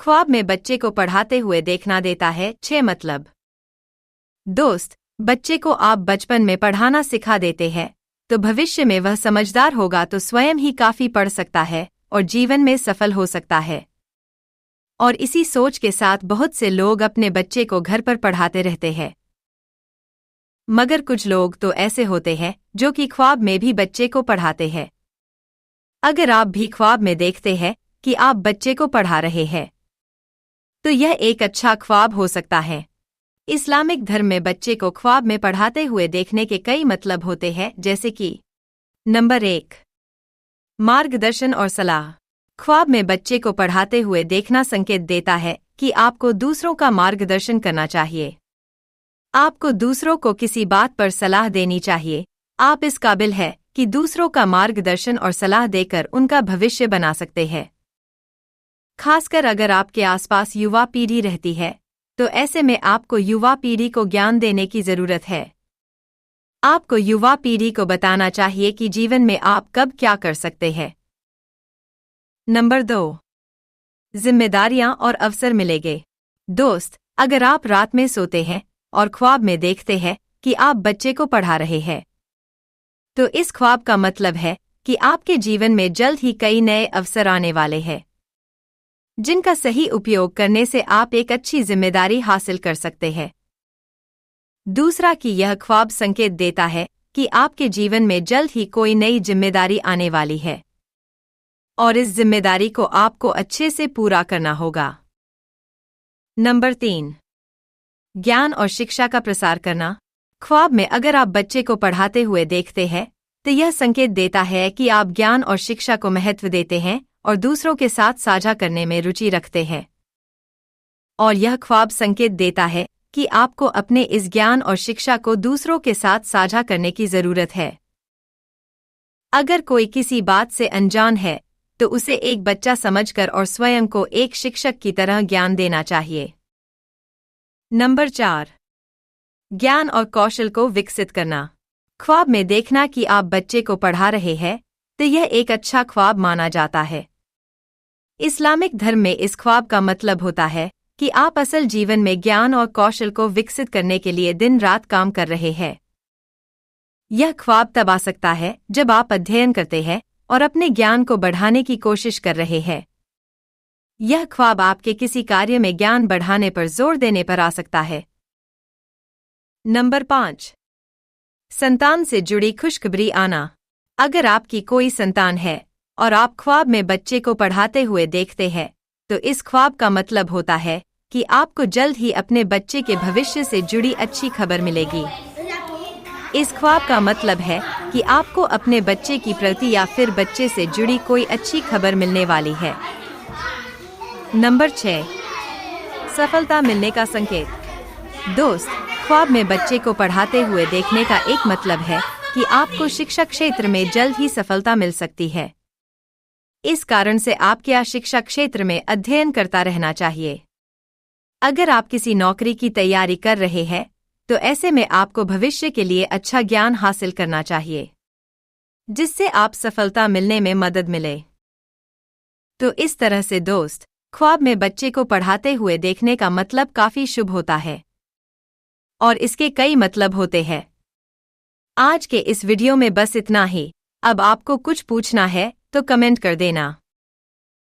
ख्वाब में बच्चे को पढ़ाते हुए देखना देता है 6 मतलब। दोस्त, बच्चे को आप बचपन में पढ़ाना सिखा देते हैं तो भविष्य में वह समझदार होगा तो स्वयं ही काफी पढ़ सकता है और जीवन में सफल हो सकता है। और इसी सोच के साथ बहुत से लोग अपने बच्चे को घर पर पढ़ाते रहते हैं। मगर कुछ लोग तो ऐसे होते हैं जो कि ख्वाब में भी बच्चे को पढ़ाते हैं। अगर आप भी ख्वाब में देखते हैं कि आप बच्चे को पढ़ा रहे हैं तो यह एक अच्छा ख्वाब हो सकता है। इस्लामिक धर्म में बच्चे को ख्वाब में पढ़ाते हुए देखने के कई मतलब होते हैं, जैसे कि नंबर 1, मार्गदर्शन और सलाह। ख्वाब में बच्चे को पढ़ाते हुए देखना संकेत देता है कि आपको दूसरों का मार्गदर्शन करना चाहिए। आपको दूसरों को किसी बात पर सलाह देनी चाहिए। आप इस काबिल है कि दूसरों का मार्गदर्शन और सलाह देकर उनका भविष्य बना सकते हैं। खासकर अगर आपके आसपास युवा पीढ़ी रहती है तो ऐसे में आपको युवा पीढ़ी को ज्ञान देने की जरूरत है। आपको युवा पीढ़ी को बताना चाहिए कि जीवन में आप कब क्या कर सकते हैं। नंबर 2, जिम्मेदारियां और अवसर मिलेंगे। दोस्त, अगर आप रात में सोते हैं और ख्वाब में देखते हैं कि आप बच्चे को पढ़ा रहे हैं तो इस ख्वाब का मतलब है कि आपके जीवन में जल्द ही कई नए अवसर आने वाले हैं जिनका सही उपयोग करने से आप एक अच्छी जिम्मेदारी हासिल कर सकते हैं। दूसरा कि यह ख्वाब संकेत देता है कि आपके जीवन में जल्द ही कोई नई जिम्मेदारी आने वाली है और इस जिम्मेदारी को आपको अच्छे से पूरा करना होगा। नंबर 3, ज्ञान और शिक्षा का प्रसार करना। ख्वाब में अगर आप बच्चे को पढ़ाते हुए देखते हैं तो यह संकेत देता है कि आप ज्ञान और शिक्षा को महत्व देते हैं और दूसरों के साथ साझा करने में रुचि रखते हैं। और यह ख्वाब संकेत देता है कि आपको अपने इस ज्ञान और शिक्षा को दूसरों के साथ साझा करने की जरूरत है। अगर कोई किसी बात से अनजान है तो उसे एक बच्चा समझकर और स्वयं को एक शिक्षक की तरह ज्ञान देना चाहिए। नंबर 4, ज्ञान और कौशल को विकसित करना। ख्वाब में देखना कि आप बच्चे को पढ़ा रहे हैं तो यह एक अच्छा ख्वाब माना जाता है। इस्लामिक धर्म में इस ख्वाब का मतलब होता है कि आप असल जीवन में ज्ञान और कौशल को विकसित करने के लिए दिन रात काम कर रहे हैं। यह ख्वाब तब आ सकता है जब आप अध्ययन करते हैं और अपने ज्ञान को बढ़ाने की कोशिश कर रहे हैं। यह ख्वाब आपके किसी कार्य में ज्ञान बढ़ाने पर जोर देने पर आ सकता है। नंबर 5, संतान से जुड़ी खुशखबरी आना। अगर आपकी कोई संतान है और आप ख्वाब में बच्चे को पढ़ाते हुए देखते हैं तो इस ख्वाब का मतलब होता है कि आपको जल्द ही अपने बच्चे के भविष्य से जुड़ी अच्छी खबर मिलेगी। इस ख्वाब का मतलब है कि आपको अपने बच्चे की प्रति या फिर बच्चे से जुड़ी कोई अच्छी खबर मिलने वाली है। नंबर 6, सफलता मिलने का संकेत। दोस्त, ख्वाब में बच्चे को पढ़ाते हुए देखने का एक मतलब है कि आपको शिक्षा क्षेत्र में जल्द ही सफलता मिल सकती है। इस कारण से आपको शिक्षा क्षेत्र में अध्ययन करता रहना चाहिए। अगर आप किसी नौकरी की तैयारी कर रहे हैं तो ऐसे में आपको भविष्य के लिए अच्छा ज्ञान हासिल करना चाहिए जिससे आप सफलता मिलने में मदद मिले। तो इस तरह से दोस्त, ख्वाब में बच्चे को पढ़ाते हुए देखने का मतलब काफी शुभ होता है और इसके कई मतलब होते हैं। आज के इस वीडियो में बस इतना ही। अब आपको कुछ पूछना है तो कमेंट कर देना।